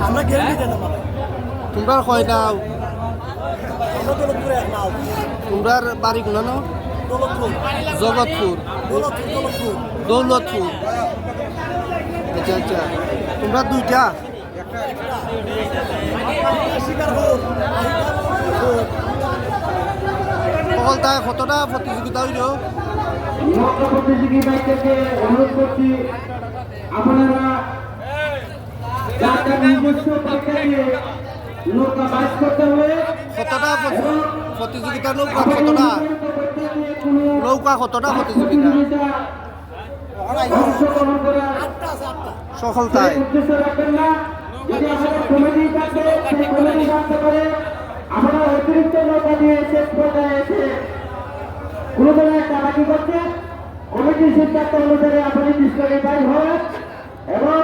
আমরা গ্যারান্টি দেন মানে তোমরা কয় নাও আমরা দৌলতপুরে এক নাও তোমরার বাড়ি কোনা নাও দৌলতপুর জগৎপুর দৌলতপুর দৌলতপুর আচ্ছা আচ্ছা তোমরা দুইটা শিকারপুর সকলটায় কতটা প্রতিযোগিতা হইল নৌকা প্রতিযোগিতাকে অনুরোধ করছি আপনারা যার নিজস্ব পরীক্ষা দিয়ে নৌকা বাইশ করতে হবে কতটা প্রতিযোগিতা নৌকা কতটা নৌকা কতটা প্রতিযোগিতা অংশগ্রহণ করার সকলটায় উদ্দেশ্য রাখবেন না। যদি আমাদের কমিটি থাকবে সেই কমিটি থাকতে পারে আমরা অতিরিক্ত নৌকা দিয়ে শেষ পর্যায়ে এসে কোনো ধরনের চালাকি করছে কমিটির সিদ্ধান্ত অনুসারে আপনি ডিসকালিফাই হন এবং